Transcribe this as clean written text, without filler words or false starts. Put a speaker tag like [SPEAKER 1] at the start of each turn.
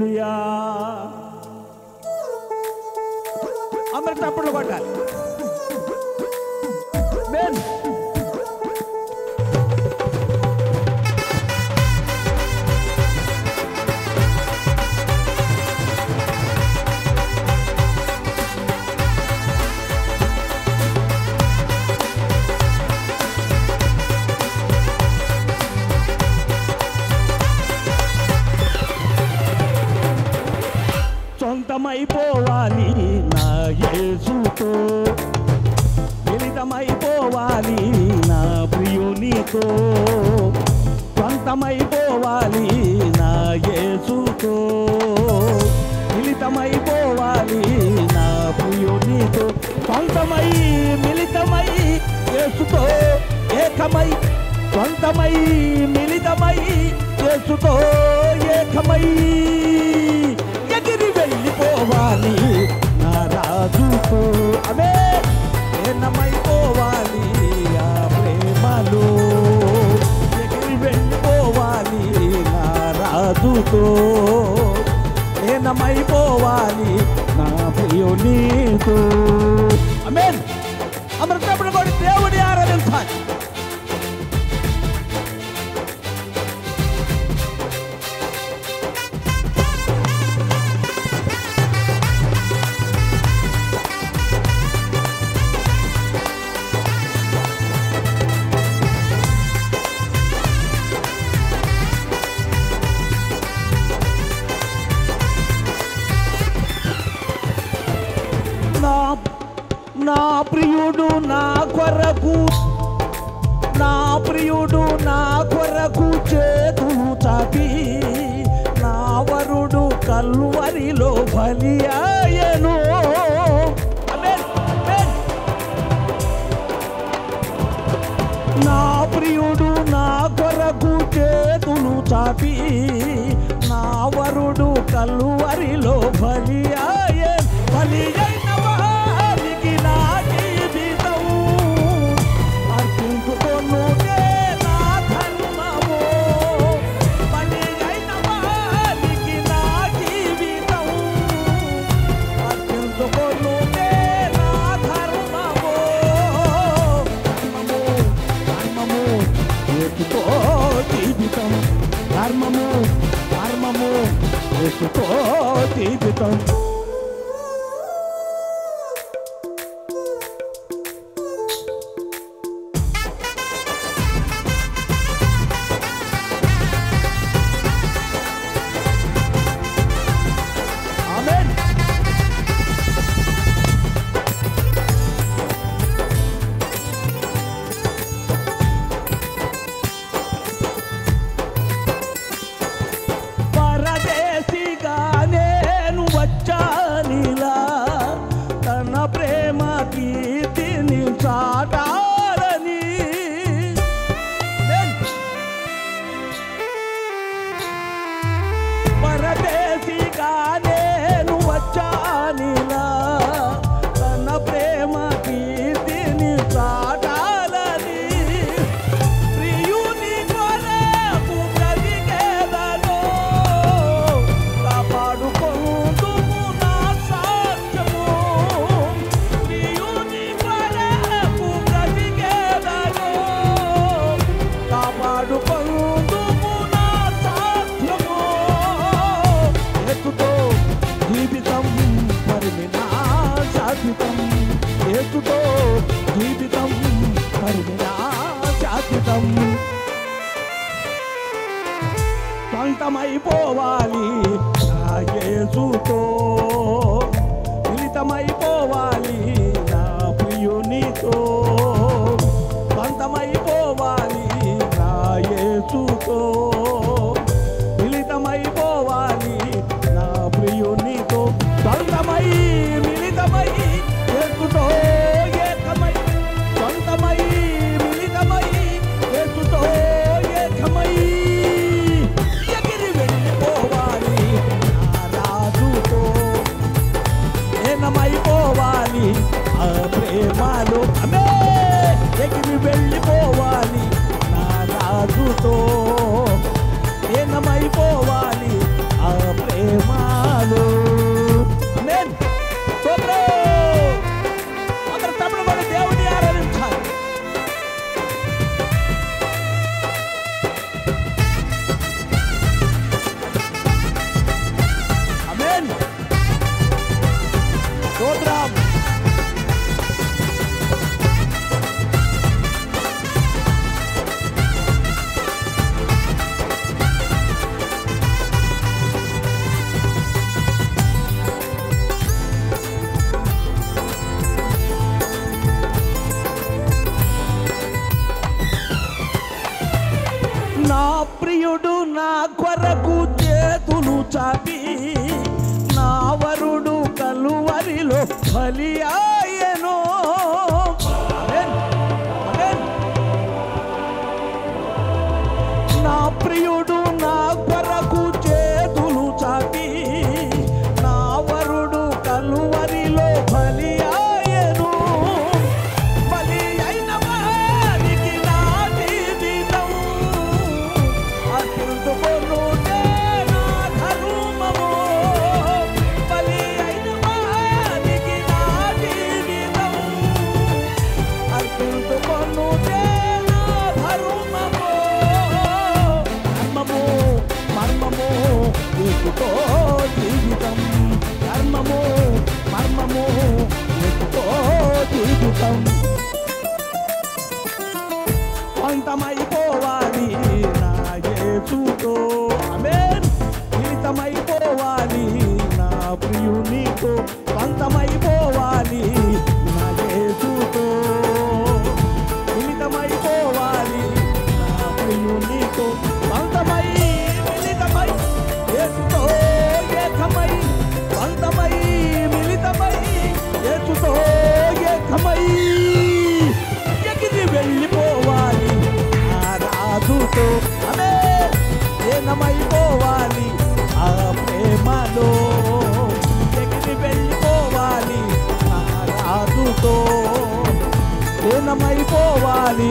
[SPEAKER 1] హల్లెలూయా. అందరికి చప్పట్లు కొట్టాలి. ఆమేన్. సొంతమైపోవాలి నా యేసుతో, మిళితమైపోవాలి నా ప్రియునితో. సొంతమైపోవాలి నా యేసుతో, మిళితమైపోవాలి నా ప్రియునితో. సొంతమై మిళితమై యేసుతో ఏకమై, సొంతమై మిళితమై యేసుతో ఏకమై ఎగిరి వెళ్ళిపోవాలి నా రాజుతో. అవే లీనమైపోవాలి ఆ ప్రేమలో, ఎగిరి వెళ్ళిపోవాలి నా రాజుతో. లీనమైపోవాలి నా ప్రియునితో. ఆమేన్. అమృతప్పుడు కూడా దేవుని ఆరాధించాలి. నా ప్రియుడు నా కొరకు, నా ప్రియుడు నా కొరకు చేతులు చాపి, నా వరుడు కల్వరిలో బలి ఆయను. నా ప్రియుడు నా కొరకు చేతులు చాపి, నా వరుడు కల్వరిలో బలి ఆయను. బలి అయిన వారికి నా జీవితం అర్పించుకొనుటే నా ధర్మము. బలి అయిన వారికి నా జీవితం అర్పించుకొనుటే నా ధర్మము. ధర్మము యేసుతో జీవితం, ధర్మము ధర్మము యేసుతో జీవితం. సొంతమైపోవాలి నా యేసుతో, మిళితమైపోవాలి నా ప్రియునితో. సొంతమైపోవాలి నా యేసుతో, మిళితమైపోవాలి నా ప్రియునితో. సొంతమై మిళితమై యేసుతో ఏకమై, సొంతమై మిళితమై యేసుతో ఏకమై ఎగిరి వెళ్ళిపోవాలి నా రాజుతో. లీనమైపో యేసుతో ఆమేన్ మిళితమైపోవాలి నా ప్రియునితో స్వంతమైపోవాలి నా యేసుతో మిళితమైపోవాలి నా ప్రియునితో స్వంతమై మిళితమై యేసుతో ఏకమై స్వంతమై మిళితమై యేసుతో ఏకమై ఎగిరి వెళ్ళిపోవాలి ఆ రాజుతో ఆమేన్ లీనమైపోవాలి ఆ ప్రేమలో ఎగిరి వెళ్ళిపోవాలి ఆ రాజుతో లీనమైపోవాలి